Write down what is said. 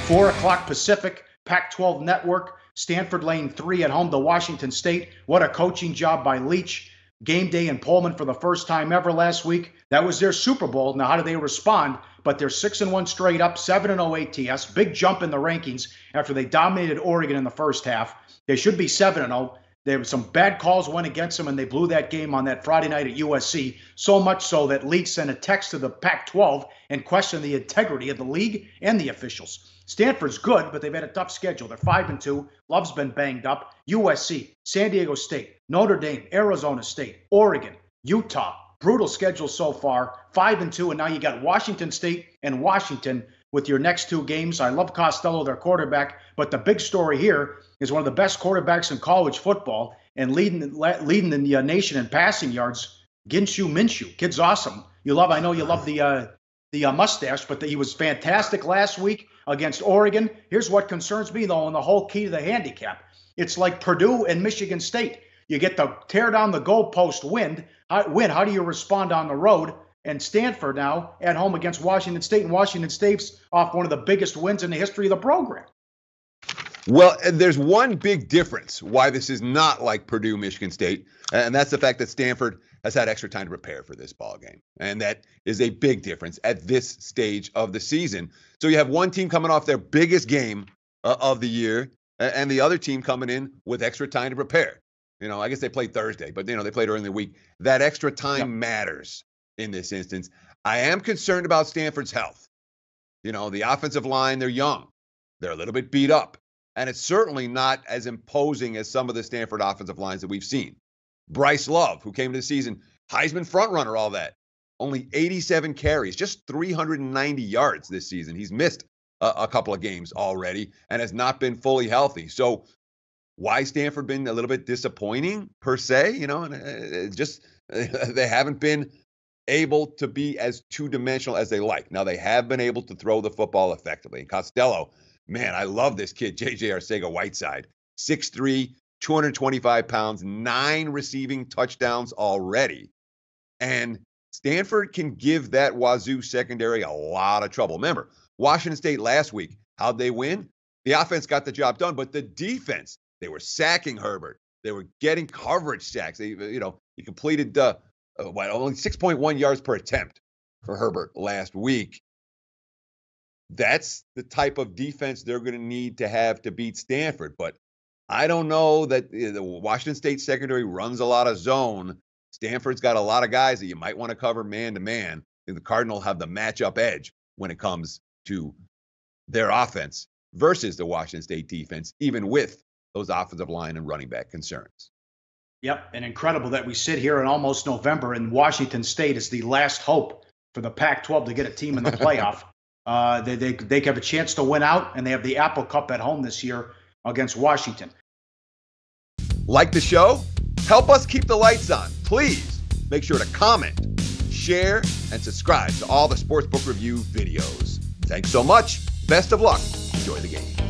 4 o'clock Pacific, Pac-12 Network, Stanford Lane 3 at home to Washington State. What a coaching job by Leach. Game day in Pullman for the first time ever last week. That was their Super Bowl. Now, how do they respond? But they're 6-1 straight up, 7-0 ATS. Big jump in the rankings after they dominated Oregon in the first half. They should be 7-0. There were some bad calls went against them, and they blew that game on that Friday night at USC. So much so that Leach sent a text to the Pac-12 and questioned the integrity of the league and the officials. Stanford's good, but they've had a tough schedule. They're 5-2. Love's been banged up. USC, San Diego State, Notre Dame, Arizona State, Oregon, Utah. Brutal schedule so far. 5-2, and now you got Washington State and Washington with your next two games. I love Costello, their quarterback, but the big story here is one of the best quarterbacks in college football and leading the nation in passing yards. Minshew. Kid's awesome. I know you love the mustache, but he was fantastic last week against Oregon. Here's what concerns me, though, and the whole key to the handicap. It's like Purdue and Michigan State. You get to tear down the goalpost win. How do you respond on the road? And Stanford now at home against Washington State, and Washington State's off one of the biggest wins in the history of the program. Well, there's one big difference why this is not like Purdue, Michigan State, and that's the fact that Stanford has had extra time to prepare for this ball game. And that is a big difference at this stage of the season. So you have one team coming off their biggest game of the year, and the other team coming in with extra time to prepare. I guess they played Thursday, but, they played early in the week. That extra time matters in this instance. I am concerned about Stanford's health. The offensive line, they're young. They're a little bit beat up. And it's certainly not as imposing as some of the Stanford offensive lines that we've seen. Bryce Love, who came to the season, Heisman frontrunner, all that. Only 87 carries, just 390 yards this season. He's missed a couple of games already and has not been fully healthy. So why Stanford been a little bit disappointing per se? They haven't been able to be as two-dimensional as they like. Now, they have been able to throw the football effectively. And Costello, man, I love this kid, J.J. Arcega-Whiteside. 6'3", 225 pounds, 9 receiving touchdowns already. And Stanford can give that Wazoo secondary a lot of trouble. Remember, Washington State last week, how'd they win? The offense got the job done, but the defense, they were sacking Herbert. They were getting coverage sacks. He completed only 6.1 yards per attempt for Herbert last week. That's the type of defense they're going to need to have to beat Stanford. But I don't know that the Washington State secondary runs a lot of zone. Stanford's got a lot of guys that you might want to cover man-to-man. And the Cardinal have the matchup edge when it comes to their offense versus the Washington State defense, even with those offensive line and running back concerns. Yep, and incredible that we sit here in almost November and Washington State is the last hope for the Pac-12 to get a team in the playoff. They have a chance to win out, and they have the Apple Cup at home this year against Washington. Like the show? Help us keep the lights on. Please make sure to comment, share, and subscribe to all the Sportsbook Review videos. Thanks so much. Best of luck. Enjoy the game.